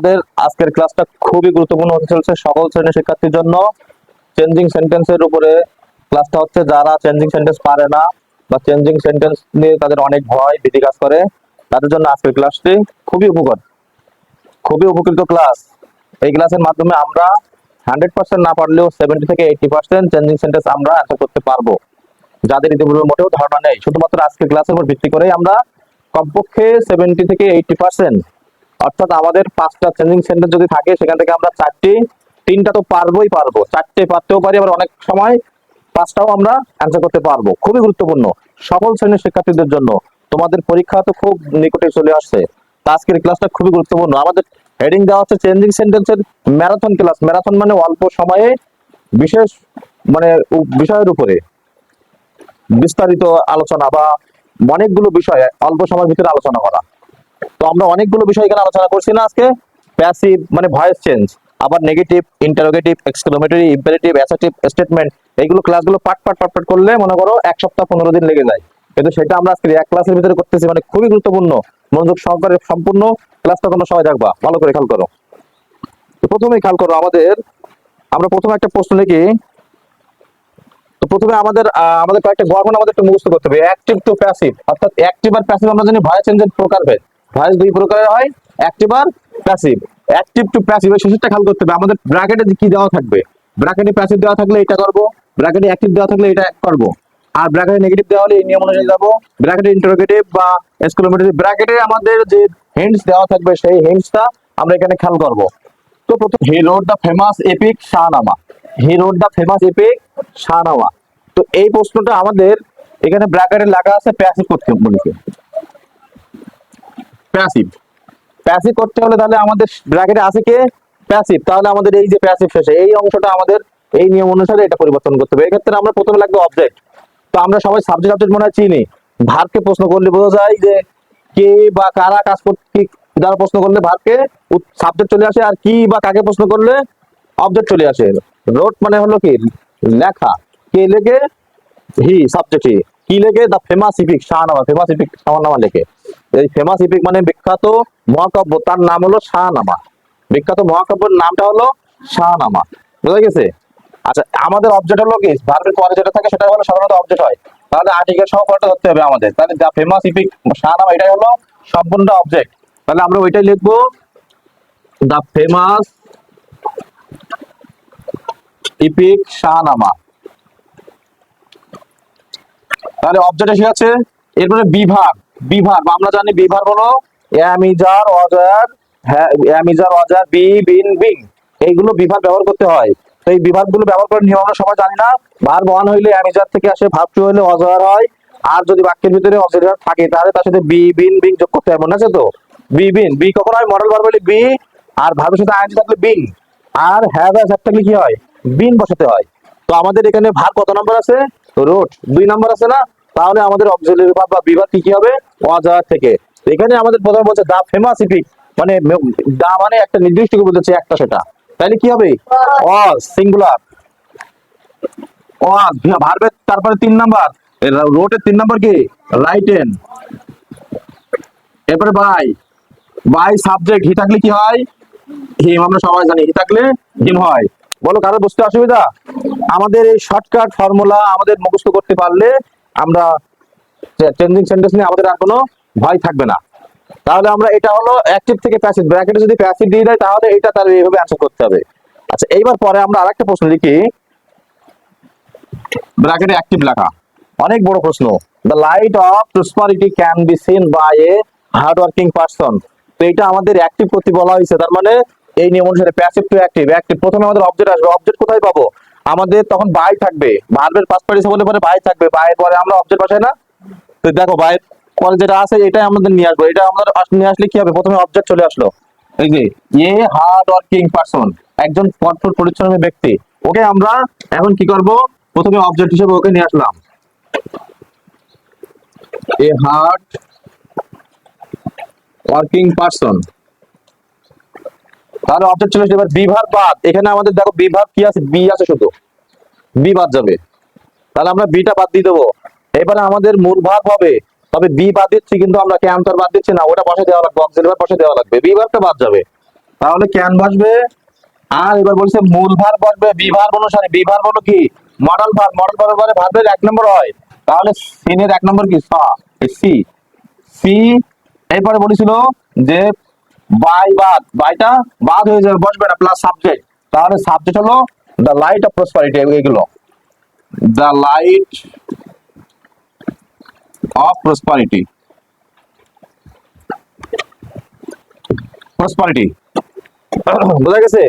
আমাদের আজকের ক্লাসটা খুবই গুরুত্বপূর্ণ হতে চলছে সকল শ্রেণীর শিক্ষার্থীর জন্য। চেঞ্জিং সেন্টেন্সের উপরে ক্লাসটা হচ্ছে। যারা চেঞ্জিং সেন্টেন্স পারে না বা চেঞ্জিং সেন্টেন্স নিয়ে তাদের অনেক ভয় ভীতি কাজ করে, তাদের জন্য আজকের ক্লাসটি খুবই উপকার, খুবই উপকৃত ক্লাস। এই ক্লাসের মাধ্যমে আমরা 100% না পারলেও 70 থেকে 80% চেঞ্জিং সেন্টেন্স আমরা অ্যান্সার করতে পারবো, যাদের ইতিপূর্বে মোটেও ধারণা নেই। শুধুমাত্র আজকের ক্লাসের উপর ভিত্তি করেই আমরা কমপক্ষে 70 থেকে 80%, অর্থাৎ আমাদের 5টা চেঞ্জিং সেন্টেন্স যদি থাকে সেখান থেকে আমরা 3টা তো পারবোই পারবো, 4টে পারতেও পারি, আবার অনেক সময় 5টাও আমরা অ্যান্সার করতে পারবো। খুবই গুরুত্বপূর্ণ সকল শ্রেণীর শিক্ষার্থীদের জন্য। তোমাদের পরীক্ষা তো খুব নিকটে চলে আসছে, আজকের ক্লাসটা খুবই গুরুত্বপূর্ণ। আমাদের হেডিং দেওয়া হচ্ছে চেঞ্জিং সেন্টেন্সের ম্যারাথন ক্লাস। ম্যারাথন মানে অল্প সময়ে বিশেষ মানে বিষয়ের উপরে বিস্তারিত আলোচনা বা অনেকগুলো বিষয় অল্প সময়ের ভিতরে আলোচনা করা। তো আমরা অনেকগুলো বিষয় এখানে আলোচনা করছি না আজকে। প্যাসিভ মানে ভয়েস চেঞ্জ, আবার negative, interrogative, exclamatory, imperative, assertive statement, এইগুলো ক্লাসগুলো পার্ট পার্ট পার্ট পার্ট করলে মনে করো 1 সপ্তাহ 15 দিন লেগে যায়, কিন্তু সেটা আমরা আজকে এক ক্লাসের ভিতরে করতেছি। মানে খুবই গুরুত্বপূর্ণ, মনোযোগ সহকারে সম্পূর্ণ ক্লাসটা তোমরা সবাই দেখবা, ভালো করে খেয়াল করো। তো প্রথমেই খেয়াল করো, আমরা প্রথমে একটা প্রশ্ন লিখি। তো প্রথমে আমাদের কয়েকটা গঠন আমাদের একটু মুখস্থ করতে হবে। অ্যাক্টিভ টু প্যাসিভ, অর্থাৎ অ্যাক্টিভ আর প্যাসিভ আমরা জানি ভয়েস চেঞ্জের প্রকারভেদ। ভয়েস 2 প্রকারের হয়, অ্যাক্টিভ আর প্যাসিভ। অ্যাক্টিভ টু প্যাসিভ এই শেষেরটা খেয়াল করতে হবে। আমাদের ব্র্যাকেটে কি দেওয়া থাকবে, ব্র্যাকেটে প্যাসিভ দেওয়া থাকলে এটা করব, ব্র্যাকেটে অ্যাক্টিভ দেওয়া থাকলে এটা করব, আর ব্র্যাকেটে নেগেটিভ দেওয়া হলে এই নিয়ম অনুযায়ী যাবো। ব্র্যাকেটে ইন্টারোগেটিভ বা এক্সক্লেমেটরি, ব্র্যাকেটে আমাদের যে হিন্টস দেওয়া থাকবে সেই হিন্টসটা আমরা এখানে খেয়াল করব। তো প্রথম, he wrote the famous epic Shahnama. He wrote the famous epic Shahnama. তো এই প্রশ্নটা আমাদের এখানে ব্র্যাকেটে লেখা আছে প্যাসিভ করতে বলেছে। প্যাসিভ প্যাসিভ করতে হলে তাহলে আমাদের ব্র্যাকেটে আছে কে, প্যাসিভ। তাহলে আমাদের এই যে প্যাসিভ শেষে এই অংশটা আমাদের এই নিয়ম অনুসারে এটা পরিবর্তন করতে হবে। এই ক্ষেত্রে আমরা প্রথমে লাগবে অবজেক্ট। তো আমরা সবাই সাবজেক্ট অবজেক্ট মনে হয় চিনি। ভার্বকে প্রশ্ন করলে বোঝা যায় যে কে বা কারা কাজ করতে, যারা প্রশ্ন করলে ভার্বকে সাবজেক্ট চলে আসে, আর কি বা কাকে প্রশ্ন করলে অবজেক্ট চলে আসে। রোড মানে হলো কি লেখা, কে লেখে, হি সাবজেক্ট, হি কি লেখে, the famous epic Shahnama. Famous epic Shahnama লেখে। এই ফেমাস ইপিক মানে বিখ্যাত মহাকাব্য, তার নাম হলো শাহনামা। বিখ্যাত মহাকাব্যের নামটা হলো শাহনামা। বুঝা গেছে? আচ্ছা, আমাদের অবজেক্ট হলো কি, ভার্বের পরে যেটা থাকে সেটা হলো সাধারণত অবজেক্ট হয়। তাহলে আর্টিকেল সহ পরটা ধরতে হবে আমাদের। তাহলে দ্য ফেমাস ইপিক শাহনামা এটাই হলো সম্পূর্ণ অবজেক্ট। তাহলে আমরা ওইটাই লিখবো, দ্য ফেমাস ইপিক শাহনামা। তাহলে অবজেক্ট এসে আছে। এরপরে বিভাগ। বিভাগ আমরা জানি বিভাগ হলো am is are, Ozer, am is are, Ozer, B, বিন, বিং, এইগুলো বিভাগ ব্যবহার করতে হয়। তো এই বিভাগগুলো ব্যবহার করার নিয়ম আমরা সবাই জানি না। ভার্ব 1 হইলে অ্যামিজার থেকে আসে, ভার্ব 2 হইলে অজার হয়। আর যদি বাক্যের ভিতরে অজার থাকে তাহলে তার সাথে বি, বিন, বিং যোগ করতে হয়, মনে আছে তো? বি, বিন, বি কখন হয়, মডেল ভার্ব হলে বি, আর ভার্বের সাথে আইএনজি থাকলে বিং, আর হ্যাভ অ্যাজ থাকলে কি হয়, বিন বসাতে হয়। তো আমাদের এখানে ভাগ কত নাম্বার আছে, রোড 2 নাম্বার আছে না? তাহলে আমাদের অক্সিলারি ভার্ব বা বিভাগ কি হবে, অজার থেকে। এখানে আমাদের প্রথমে বলছে দা ফেমাস ইপিক, মানে দা মানে একটা নির্দিষ্ট কি বলতেছে একটা সেটা, তাহলে কি হবে, অজ সিঙ্গুলার, অজ ভার্বের তারপরে 3 নাম্বার, রোডের 3 নাম্বার কি, রাইটেন। এরপরে বাই, বাই সাবজেক্ট, হি থাকলে কি হয়, হিম, আমরা সবাই জানি হি থাকলে হিম হয়। বলো কারো বুঝতে অসুবিধা? আমাদের এই শর্টকাট ফর্মুলা আমাদের মুখস্থ করতে পারলে আমরা চেঞ্জিং সেন্টেন্স নিয়ে আমাদের আর কোনো ভয় থাকবে না। তাহলে আমরা এটা হলো অ্যাক্টিভ থেকে প্যাসিভ, ব্র্যাকেটে যদি প্যাসিভ দিয়ে দেয় তাহলে এটা তাহলে এইভাবে অ্যান্সার করতে হবে। আচ্ছা, এইবার পরে আমরা আরেকটা প্রশ্ন লিখি, ব্র্যাকেটে অ্যাক্টিভ লেখা, অনেক বড় প্রশ্ন। The light of prosperity can be seen by a hard working person. তো এটা আমাদের অ্যাক্টিভ করতে বলা হয়েছে, তার মানে এই নিয়ম অনুসারে প্যাসিভ টু অ্যাক্টিভ। অ্যাক্টিভ প্রথমে আমাদের অবজেক্ট আসবে, অবজেক্ট কোথায় পাবো, আমাদের তখন বাই থাকবে, ভার্বের পাস্ট পার্টিসিপল পরে বাই থাকবে, বাই পরে আমরা অবজেক্ট বসাই না। তো দেখো বাই পরে যেটা আছে এটাই আমাদের নিয়ে আসবো, এটা আমাদের নিয়ে আসলে কি হবে, প্রথমে অবজেক্ট চলে আসলো, এই যে এ হার্ড ওয়ার্কিং পারসন, একজন কঠোর পরিশ্রমী ব্যক্তি। ওকে আমরা এখন কি করব, প্রথমে অবজেক্ট হিসেবে ওকে নিয়ে আসলাম, এ হার্ড ওয়ার্কিং পারসন। তাহলে অবজেক্ট চলে আসবে। এবার বিভাগ বাদ, এখানে আমাদের দেখো বিভাগ কি আছে, বি আছে, শুধু বি বাদ যাবে। তাহলে আমরা বিটা বাদ দিয়ে দেবো। এবারে আমাদের মূল ভাগ হবে, তবে বি বাদ দিচ্ছি কিন্তু আমরা ক্যাম্প বাদ দিচ্ছি না, ওটা বসে দেওয়া লাগবে, অক্সিলারি ভার্ব বসে দেওয়া লাগবে, বি ভার্বটা বাদ যাবে। তাহলে ক্যান বসবে। আর এবার বলছে মূল ভার বসবে বি ভার অনুসারে। বি ভার বলো কি মডেল ভার। মডেল ভার পরে ভার্বের এক নম্বর হয়, তাহলে সিন এর এক নম্বর কি সি। সি এরপরে বলেছিল যে বাইটা বাদ হয়ে যাবে, বসবে না, প্লাস সাবজেক্ট। তাহলে সাবজেক্ট হলো দ্য লাইট অফ প্রসপারিটি। এগুলো the light of prosperity. Prosperity বোঝা গেছে।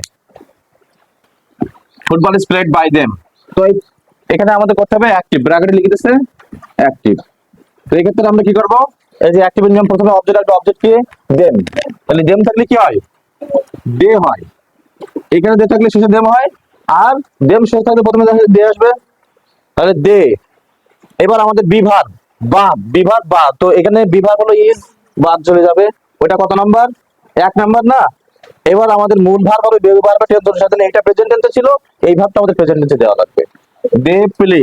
Football is played by them. তো এখানে আমাদের করতে হবে অ্যাক্টিভ, ব্র্যাকেটে লিখে দিচ্ছে অ্যাক্টিভ। তো এই ক্ষেত্রে আমরা কি করব, এই যে অ্যাক্টিভ নিয়ম, প্রথমে অবজেক্ট একটা অবজেক্ট কি দেম, তাহলে দেম থাকলে কি হয় দে হয়। এখানে দে থাকলে শেষে দেম হয়, আর দেম শেষ থাকলে প্রথমে দে আসবে, তাহলে দে। এবার আমাদের বিভার বিভার বা, তো এখানে বিভার হলো ইজ, বাদ চলে যাবে, ওইটা কত নাম্বার এক নাম্বার না। এবার আমাদের মূল ভার হবে ব্যবহার বা টেন্সের সাথে, এটা প্রেজেন্ট টেন্সে ছিল, এই ভাবটা আমাদের প্রেজেন্ট টেন্সে দেওয়া লাগবে। They play,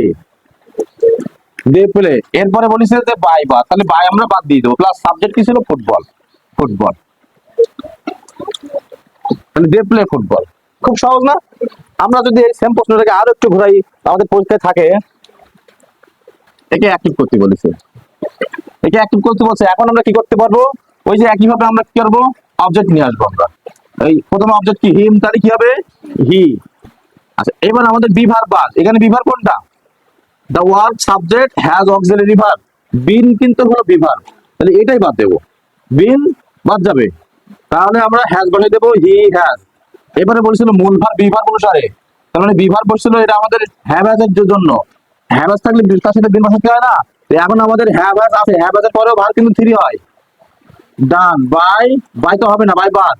they play. এরপরে বলিছে যে বাই বা, তাহলে বাই আমরা বাদ দিয়ে দেবো, প্লাস সাবজেক্ট কি ছিল ফুটবল, ফুটবল। তাহলে দে প্লে ফুটবল। খুব সহজ না। আমরা যদি এই সেম প্রশ্নটাকে আরো একটু ঘোরাই, আমাদের পরীক্ষায় থাকে একে অ্যাক্টিভ করতে বলেছে, একে অ্যাক্টিভ করতে বলছে। এখন আমরা কি করতে পারবো, ওই যে একইভাবে আমরা কি করবো অবজেক্ট নিয়ে আসবো আমরা। এই প্রথম অবজেক্ট কি হিম, তাহলে কি হবে হি। আচ্ছা এবার আমাদের বিভার বাদ, এখানে বিভার কোনটা the word subject has auxiliary verb, been কিন্তু হলো বিভার, তাহলে এটাই বাদ দেবো, been বাদ যাবে, তাহলে আমরা হ্যাজ বসিয়ে দেবো হি হ্যাজ। এবারে বলেছিল মূল ভার বিভার অনুসারে, তার মানে বিভার বসছিল এটা আমাদের হ্যাভ হ্যাজ এর জন্য। হ্যাভ হ্যাজ থাকলে তার সাথে বিন বসাতে হয় না, তো এখন আমাদের হ্যাভ হ্যাজ আছে, হ্যাভ হ্যাজ এর পরেও ভার কিন্তু থ্রি হয়। ডান বাই তো হবে না, বাই বাদ,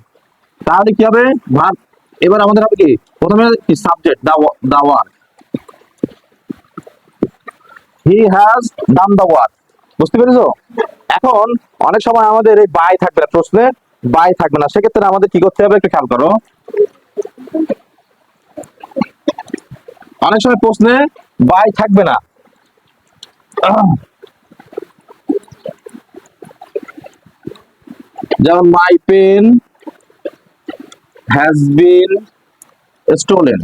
তাহলে কি হবে ভার। এবার আমাদের হবে কি প্রথমে কি subject the work, he has done the work. বুঝতে পেরেছো। এখন অনেক সময় আমাদের এই বাই থাকবে না প্রশ্নে, বাই থাকবে না, সেক্ষেত্রে আমাদের কি করতে হবে একটু খেয়াল করো। অনেক সময় প্রশ্নে বাই থাকবে না, যেমন my pen has been stolen,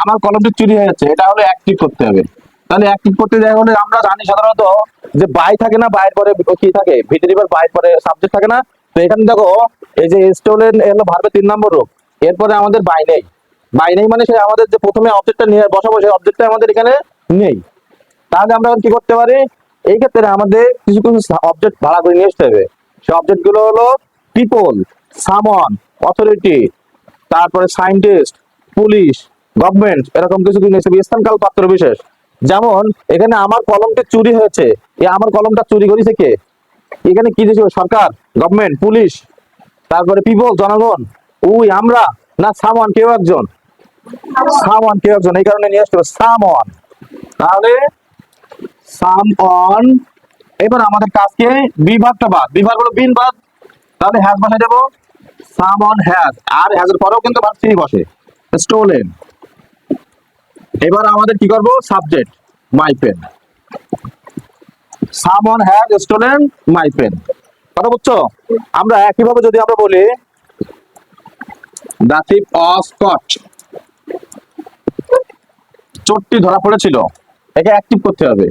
আমার কলমটি চুরি হয়ে যাচ্ছে, এটা হলো অ্যাক্টিভ করতে হবে। তাহলে অ্যাক্টিভ করতে যাই হলে আমরা জানি সাধারণত যে বাই থাকে না, বাইয়ের পরে কি থাকে ভিতরিবার, বাইয়ের পরে সাবজেক্ট থাকে না। তো এখানে দেখো এই যে স্টোলেন এলো ভার্বের 3 নম্বর রূপ, এরপরে আমাদের বাই নেই। বাই নেই মানে সে আমাদের যে প্রথমে অবজেক্টটা নিয়ে বসাবো সেই অবজেক্টটা আমাদের এখানে নেই। তাহলে আমরা কি করতে পারি, এই ক্ষেত্রে আমাদের কিছু কিছু অবজেক্ট ভাড়া করে নিয়ে আসতে হবে। সেই অবজেক্ট গুলো হলো পিপল, সামন, অথরিটি, তারপরে সায়েন্টিস্ট, পুলিশ, গভর্নমেন্ট, এরকম কিছু জিনিস স্থানকাল পাত্র বিশেষ। যেমন এখানে আমার কলমটা চুরি হয়েছে, এই আমার কলমটা চুরি করেছে কে, এখানে কি দিয়েছে সরকার, গভর্নমেন্ট, পুলিশ, তারপরে পিপল জনগণ, উই আমরা, না সামওয়ান কেউ একজন, সামওয়ান কেউ একজন, এই কারণে নিয়ে আসতে হবে সামওয়ান। তাহলে সামওয়ান। এবার আমাদের কাজকে বিভাগটা বাদ, বিভাগ হলো বিন বাদ, তাহলে হ্যাজ বসাই দেবো সামওয়ান হ্যাজ, আর হ্যাজ এর পরেও কিন্তু ভার্ব থ্রি বসে স্টোলেন। এবার আমাদের কি করব subject my pen, someone has stolen my pen. কথা বুঝছো। আমরা একইভাবে যদি আমরা বলি দ্য থিফ ওয়াজ কট, চোরটি ধরা পড়েছিল, একে অ্যাক্টিভ করতে হবে,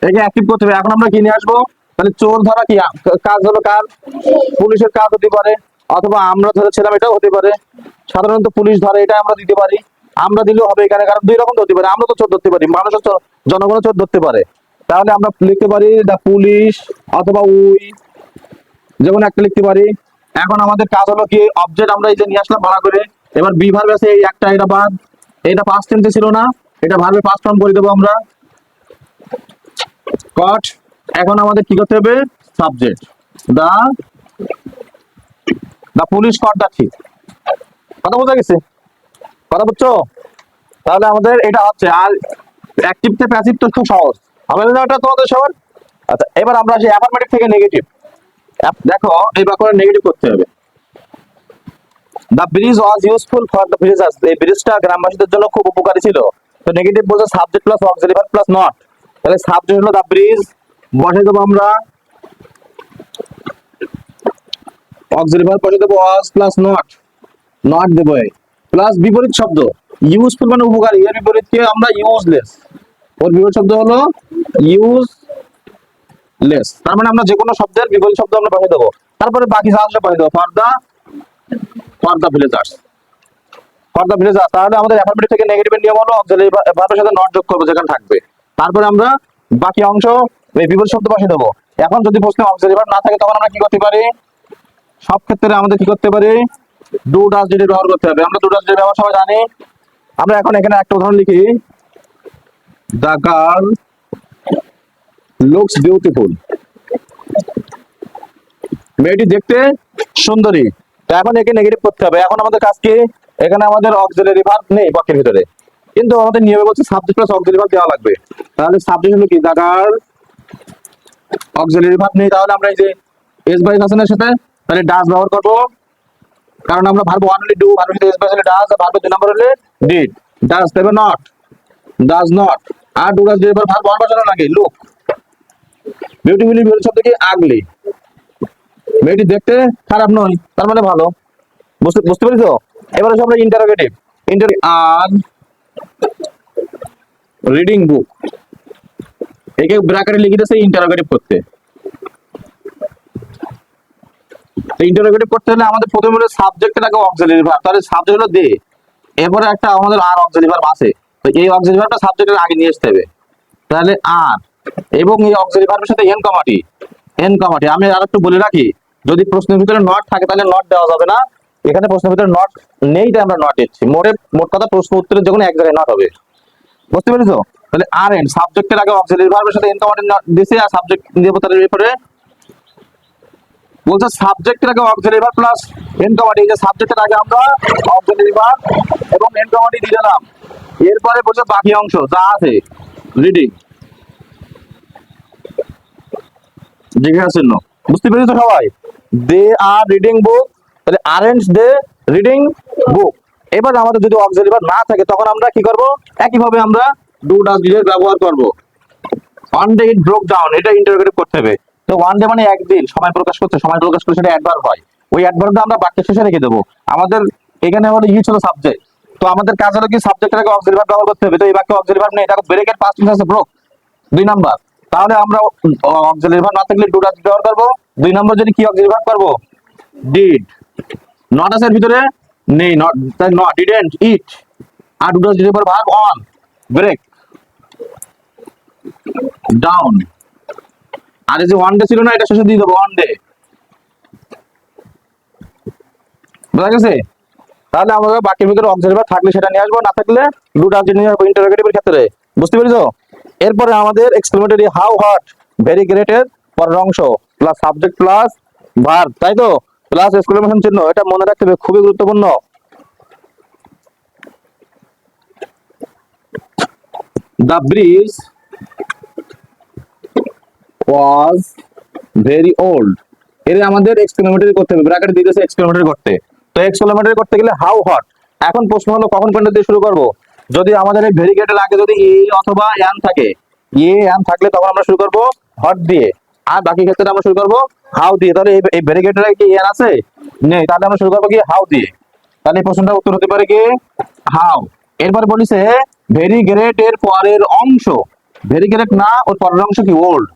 একে অ্যাক্টিভ করতে হবে। এখন আমরা কি নিয়ে আসবো, তাহলে চোর ধরা কি কাজ হলো কার, পুলিশের কাজ হতে পারে, অথবা আমরা ধরেছিলাম এটাও হতে পারে। সাধারণত পুলিশ ধরে এটা আমরা দিতে পারি, আমরা দিলেও হবে এখানে, কারণ দুই রকম ধরতে পারে, আমরা তো চোর ধরতে পারি, মানুষও জনগণও চোর ধরতে পারে। তাহলে আমরা লিখতে পারি দ্য পুলিশ অথবা উই, যেমন একটা লিখতে পারি। এখন আমাদের কাজ হলো কি অবজেক্ট আমরা এই যে নিয়ে আসলাম ভাড়া করে, এবার বি ভার্ব আছে এই একটা, এটা বাদ, এটা পাস্ট টেন্সে ছিল না, এটা ভার্বে পাস্ট ফর্ম করে দেবো আমরা কট। এখন আমাদের কি করতে হবে subject the, the police caught the thief. কথা বোঝা গেছে, কথা বুঝছো। তাহলে আমাদের এটা হচ্ছে, আর অ্যাক্টিভ থেকে প্যাসিভ তো খুব সহজ হবে না এটা তোমাদের সবার। আচ্ছা এবার আমরা আসি অ্যাফারমেটিভ থেকে নেগেটিভ। দেখো এই বাক্যটা নেগেটিভ করতে হবে। The bridge was useful for the villagers, এই ব্রিজটা গ্রামবাসীদের জন্য খুব উপকারী ছিল। তো নেগেটিভ বলছে subject plus auxiliary verb plus not, তাহলে সাবজেক্ট হলো দ্য ব্রিজ, বসে দেবো আমরা অক্সিলারি ভার্ব বসে দেবো ওয়াজ প্লাস নট, নট দেবো প্লাস বিপরীত শব্দ ইউজফুল মানে উপকারী, এর বিপরীতকে আমরা ইউজলেস, ওর বিপরীত শব্দ হলো ইউজলেস। তার মানে আমরা যে কোনো শব্দের বিপরীত শব্দ আমরা বসে দেবো, তারপরে বাকি সাহায্য বসে দেবো for the villagers, for the villagers. তাহলে আমাদের অ্যাফার্মেটিভ থেকে নেগেটিভের নিয়ম হলো অক্সিলারি ভার্বের সাথে নট যোগ করবো যেখানে থাকবে, তারপরে আমরা বাকি অংশ এই বিপরীত শব্দ বসে দেবো। এখন যদি প্রশ্নে অক্সিলারি ভার্ব না থাকে তখন আমরা কি করতে পারি, সব ক্ষেত্রে আমাদের কি করতে পারি, ডু ডাজ ডিড ব্যবহার করতে হবে। আমরা ডু ডাজ ডিড ব্যবহার সবাই জানি। আমরা এখন এখানে একটা উদাহরণ লিখি, দ্য গার্ল লুকস বিউটিফুল, মেয়েটি দেখতে সুন্দরী। তো এখন একে নেগেটিভ করতে হবে। এখন আমাদের কাজ কি, এখানে আমাদের অক্সিলারি ভার্ব নেই বাক্যের ভিতরে, কিন্তু আমাদের নিয়মে বলছে সাবজেক্ট প্লাস অক্সিলারি ভার্ব দেওয়া লাগবে। তাহলে সাবজেক্ট হলো কি, দ্য গার্ল, অক্সিলারি ভার্ব নেই, তাহলে আমরা এই যে এস বাই হাসানের সাথে তাহলে ডাজ ব্যবহার করব, কারণ আমরা ভার্ব ওয়ান হলে ডু, ভার্ব এস বাই হলে ডাজ, আর ভার্ব দুই নম্বর হলে ডিড। ডাজ দেবে নট, ডাজ নট। আর ডু ডাজ ডিড এর ভার্ব ওয়ান বসানো লাগে, লুক। বিউটিফুলি বিউটি শব্দ কি, আগলি, মেয়েটি দেখতে খারাপ নয়, তার মানে ভালো। বুঝতে পেরেছো? এবার হচ্ছে আমরা ইন্টারোগেটিভ, আর রিডিং বুক, একে ব্র্যাকেটে লিখে দিয়েছে ইন্টারোগেটিভ করতে। ইন্টারোগেটিভ করতে হলে আমাদের প্রথমে হলো সাবজেক্টের আগে অক্সিলারি ভার্ব, তাহলে সাবজেক্ট হলো দে, এরপরে একটা আমাদের আর অক্সিলারি ভার্ব আছে, তো এই অক্সিলারি ভার্বটা সাবজেক্টের আগে নিয়ে আসতে হবে। তাহলে আর এবং এই অক্সিলারি ভার্বের সাথে এন কমাটি, এন কমাটি। আমি আর একটু বলে রাখি, যদি প্রশ্নের ভিতরে নট থাকে তাহলে নট দেওয়া যাবে না। এখানে প্রশ্নের ভিতরে নট নেই তাই আমরা নট দিচ্ছি। মোট কথা প্রশ্ন উত্তরের যখন এক জায়গায় নট হবে। বুঝতে পেরেছো? তাহলে আর এন সাবজেক্টের আগে অক্সিলারি ভার্বের সাথে এন কমাটি দিছে, আর সাবজেক্ট দেবো তার এরপরে বলছে সাবজেক্টের আগে অক্সিলারি ভার্ব প্লাস এন কমাটি। এই যে সাবজেক্টের আগে আমরা অক্সিলারি ভার্ব এবং এন কমাটি দিয়ে দিলাম, এরপরে বলছে বাকি অংশ যা আছে রিডিং, জিজ্ঞাসা চিহ্ন। বুঝতে পেরেছো সবাই? দে আর রিডিং বুক, তাহলে আরেন্ট দে রিডিং বুক। এবার আমাদের যদি অক্সিলারি ভার্ব না থাকে তখন আমরা কি করব, একইভাবে আমরা ডু ডাজ ডিড এর ব্যবহার করব। One day it broke down, এটা ইন্টারোগেটিভ করতে হবে। তো ওয়ান ডে মানে একদিন, সময় প্রকাশ করতে, সময় প্রকাশ করে সেটা অ্যাডভার্ব হয়, ওই অ্যাডভার্বটা আমরা বাক্যের শেষে রেখে দেবো। আমাদের এখানে হলো ইউজ হলো সাবজেক্ট, তো আমাদের কাজ হলো কি সাবজেক্টের আগে অক্সিলারি ভার্ব ব্যবহার করতে হবে। তো এই বাক্যে অক্সিলারি ভার্ব নেই, এটা ব্রেকের পাস্ট টেন্স আছে ব্রোক, 2 নাম্বার। তাহলে আমরা অক্সিলারি ভার্ব না থাকলে ডু ডাজ ব্যবহার করব। 2 নম্বর যদি কি অক্সিলারি ভার্ব করব, ডিড। নট আছে এর ভিতরে নেই, নট তাই নট, ডিডন্ট ইট। আর ডু ডাজ ডিড এর ভার্ব অন, ব্রেক, ডাউন। আর এই যে ওয়ান ডে ছিল না, এটা শেষে দিয়ে দেবো ওয়ান ডে। বুঝা গেছে? তাহলে আমরা বাক্যের ভিতরে অক্সিলারি ভার্ব থাকলে সেটা নিয়ে আসবো, না থাকলে ডু ডাজ নিয়ে আসবো ইন্টারোগেটিভের ক্ষেত্রে। বুঝতে পেরেছো? এরপরে আমাদের exclamatory how, what, very great এর পরের অংশ প্লাস সাবজেক্ট প্লাস ভার্ব, তাই তো, প্লাস এক্সক্লেমেশন চিহ্ন। এটা মনে রাখতে হবে, খুবই গুরুত্বপূর্ণ। The bridge was very old, এর আমাদের এক্সক্লেমেটরি করতে হবে, ব্র্যাকেট দিয়ে দিয়েছে এক্সক্লেমেটরি করতে। তো এক্সক্লেমেটরি করতে গেলে হাউ, হোয়াট। এখন প্রশ্ন হলো কখন পয়েন্ট দিয়ে শুরু করব, যদি আমাদের এই ভেরি গ্রেটের আগে যদি এ অথবা এন থাকে, এ এন থাকলে তখন আমরা শুরু করব হট দিয়ে, আর বাকি ক্ষেত্রে আমরা শুরু করব হাউ দিয়ে। তাহলে এই ভেরি গ্রেটের আগে কি এন আছে, নেই, তাহলে আমরা শুরু করবো কি হাউ দিয়ে। তাহলে এই প্রশ্নটার উত্তর হতে পারে কি হাউ। এরপরে বলিছে ভেরি গ্রেট এর পরের অংশ, ভেরি গ্রেট না, ওর পরের অংশ কি ওল্ড,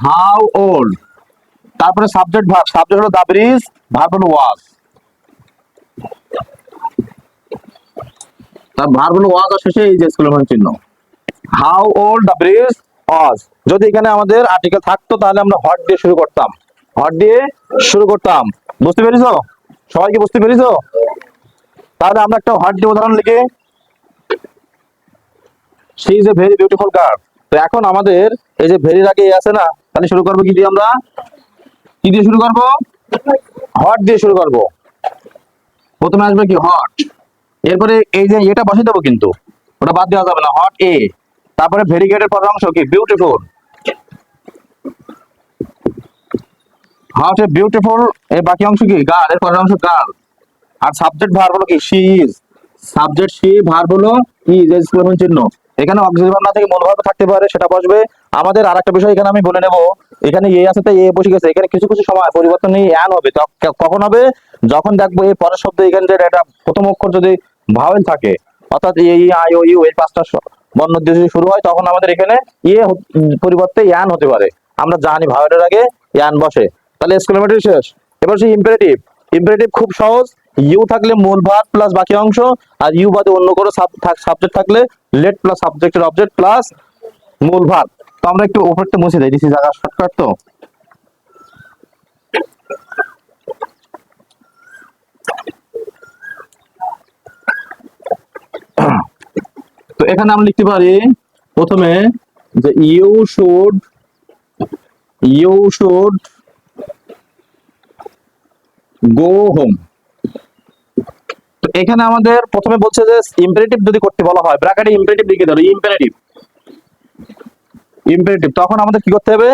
হাউ ওল্ড। তারপরে সাবজেক্ট ভার্ব, সাবজেক্ট হলো দ্য ব্রিজ, ভার্ব হলো ওয়াজ, তার ভার্ব হলো ওয়াজ, আর শেষে এই যে এক্সক্লেমেশন চিহ্ন, হাউ ওল্ড দ্য ব্রিজ ওয়াজ। যদি এখানে আমাদের আর্টিকেল থাকতো তাহলে আমরা হট দিয়ে শুরু করতাম, হট দিয়ে শুরু করতাম। বুঝতে পেরেছো? সবাইকে বুঝতে পেরেছো? তাহলে আমরা একটা হট দিয়ে উদাহরণ লিখে, she is a very beautiful girl. তো এখন আমাদের এই যে ভেরির আগে আছে না, তাহলে শুরু করবো কি দিয়ে, আমরা কি দিয়ে শুরু করবো, হট দিয়ে শুরু করবো। প্রথমে আসবে কি হট, এরপরে এই যে এটা বসে দেবো, কিন্তু ওটা বাদ দেওয়া যাবে না, হট এ। তারপরে ভেরি গ্রেটের পরের অংশ কি বিউটিফুল, হট এ বিউটিফুল, এর বাকি অংশ কি গার্ল, এর পরের অংশ গার্ল। আর সাবজেক্ট ভার্ব হলো কি she is, subject she, verb হলো ইজ, এক্সক্লেমেশন চিহ্ন। এখানে অক্সিলারি ভার্ব না থেকে মূল ভার্ব থাকতে পারে, সেটা বসবে। আমাদের আরেকটা বিষয় এখানে আমি বলে নেব, এখানে এ আছে তাই এ বসে গেছে, এখানে কিছু কিছু সময় পরিবর্তন নিয়ে অ্যান হবে, কখন হবে? যখন দেখবো এই পরের শব্দ এখানে যে এটা প্রথম অক্ষর যদি ভাওয়েল থাকে, অর্থাৎ এ ই আই ও ইউ এই পাঁচটা বর্ণ দিয়ে যদি শুরু হয়, তখন আমাদের এখানে এ পরিবর্তে অ্যান হতে পারে। আমরা জানি ভাওয়েলের আগে অ্যান বসে। তাহলে এক্সক্লেমেটরি শেষ। এবার সেই ইম্পারেটিভ। ইম্পারেটিভ খুব সহজ, ইউ থাকলে মূল ভার্ব প্লাস বাকি অংশ, আর ইউ বাদে অন্য কোনো সাবজেক্ট থাকলে লেট প্লাস সাবজেক্টের অবজেক্ট প্লাস মূল ভার্ব। তো আমরা একটু উপরটা মুছে দেই, দিছি জায়গা শর্টকাট। তো তো এখানে আমরা লিখতে পারি প্রথমে যে ইউ শুড গো হোম। তো এখানে আমাদের প্রথমে বলছে যে ইম্পারেটিভ যদি করতে বলা হয়, ব্র্যাকেটে ইম্পারেটিভ লিখে দাও, ইম্পারেটিভ তখন আমাদের কি করতে হবে?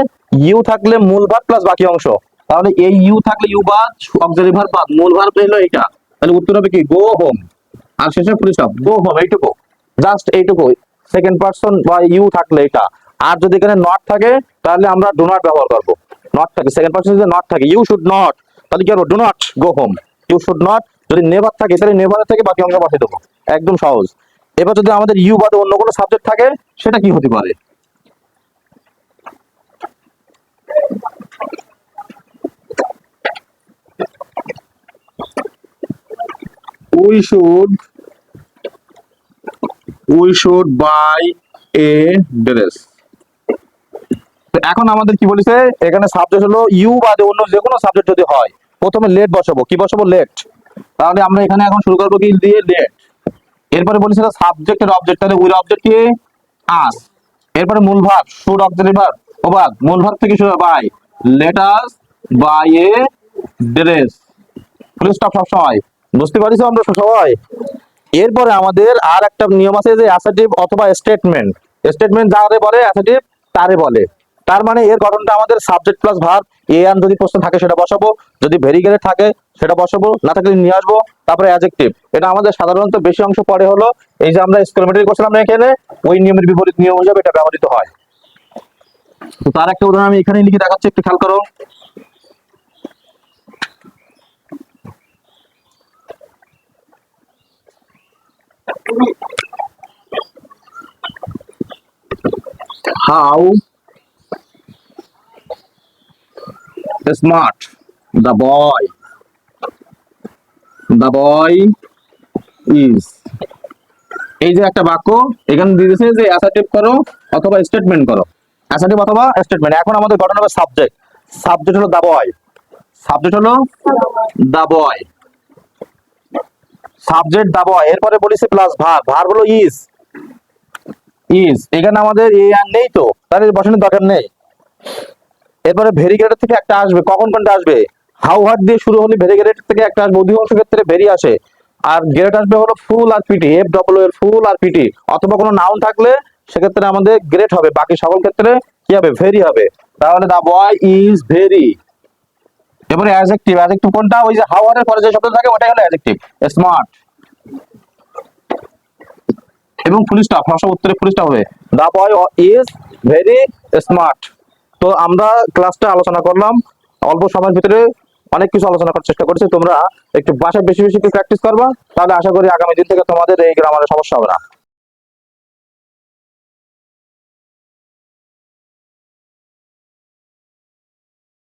ইউ থাকলে মূল ভার্ব প্লাস বাকি অংশ। তাহলে এই ইউ থাকলে ইউ বাদ অক্সিলারি ভার্ব বাদ, মূল ভার্ব হলো এটা। তাহলে উত্তর হবে কি? গো হোম। আর শেষে ফুল স্টপ, গো হোম, এইটুকু, জাস্ট এইটুকু। সেকেন্ড পারসন বা ইউ থাকলে এটা। আর যদি এখানে নট থাকে তাহলে আমরা ডু নট ব্যবহার করবো। নট থাকে, সেকেন্ড পারসন যদি নট থাকে, ইউ শুড নট, তাহলে কি করবো? Do not go home. You should not. যদি নেভার থাকে তাহলে নেভার থেকে বাকি অংশ বসিয়ে দেবো, একদম সহজ। এবার যদি আমাদের ইউ বাদে অন্য কোনো সাবজেক্ট থাকে, সেটা কি হতে পারে? we should buy a dress. তো এখন আমাদের কি বলেছে, এখানে সাবজেক্ট হলো ইউ বাদে অন্য যে কোনো সাবজেক্ট যদি হয়, প্রথমে লেট বসাবো। কি বসাবো? লেট। তাহলে আমরা এখানে এখন শুরু করবো কি দিয়ে? লেট। এরপরে বলেছিল সাবজেক্টের অবজেক্ট, তাহলে উইল অবজেক্ট কি? আস। এরপরে মূল verb should auxiliary verb over, মূল ভার্ব থেকে শুরু by, let us buy a dress. Full stop সব সময়। বুঝতে পারিস আমরা সবাই? এরপরে আমাদের আর একটা নিয়ম আছে যে অ্যাসার্টিভ অথবা স্টেটমেন্ট। স্টেটমেন্ট যারে বলে, অ্যাসার্টিভ তারে বলে। তার মানে এর গঠনটা আমাদের সাবজেক্ট প্লাস ভার্ব, এ আন যদি প্রশ্ন থাকে সেটা বসাবো, যদি ভেরিগেটেড থাকে সেটা বসাবো, না থাকলে নিয়ে আসবো। তারপরে অ্যাডজেক্টিভ। এটা আমাদের সাধারণত বেশি অংশ পড়ে হলো এই যে আমরা এক্সক্লেমেটরি করছিলাম না, এখানে ওই নিয়মের বিপরীত নিয়ম হিসাবে এটা ব্যবহৃত হয়। তো তার একটা উদাহরণ আমি এখানে লিখে দেখাচ্ছি, একটু খেয়াল করো। How smart the boy is। এই যে একটা বাক্য এখানে দিয়ে দিয়েছে যে অ্যাসার্টিভ করো অথবা স্টেটমেন্ট করো, অ্যাসার্টিভ অথবা স্টেটমেন্ট। এখন আমাদের গঠন হবে সাবজেক্ট। সাবজেক্ট হলো দা বয়, সাবজেক্ট হলো দা বয়, সাবজেক্ট দা বয়। এরপরে বলেছে প্লাস ভার্ব, ভার্ব হলো ইজ, এখানে আমাদের এ আর নেই, তো তাহলে বসানোর দরকার নেই। এরপরে ভেরিগেটেড থেকে একটা আসবে, কখন কোনটা আসবে? হাউ হার্ড দিয়ে শুরু হলে ভেরিগেটেড থেকে একটা আসবে, অধিকাংশ ক্ষেত্রে ভেরি আসে। আর গ্রেট আসবে হলো ফুল আর পিটি, এফ ডব্লিউ এর ফুল আর পিটি, অথবা কোনো নাউন থাকলে সেক্ষেত্রে আমাদের গ্রেট হবে, বাকি সকল ক্ষেত্রে কি হবে? ভেরি হবে। তাহলে দা বয় ইজ ভেরি। এবারে অ্যাডজেক্টিভ, অ্যাডজেক্টিভ কোনটা? ওই যে হাউ হার্ড এর পরে যে শব্দ থাকে ওটাই হলো অ্যাডজেক্টিভ। স্মার্ট এবং ফুল স্টপ, সব উত্তরে ফুল স্টপ হবে। দা বয় ইজ ভেরি স্মার্ট। তো আমরা ক্লাসটা আলোচনা করলাম, অল্প সময়ের ভিতরে অনেক কিছু আলোচনা করার চেষ্টা করছি। তোমরা একটু বাসায় বেশি বেশি প্র্যাকটিস করবা, তাহলে আশা করি আগামী দিন থেকে তোমাদের এই গ্রামারের সমস্যা হবে না।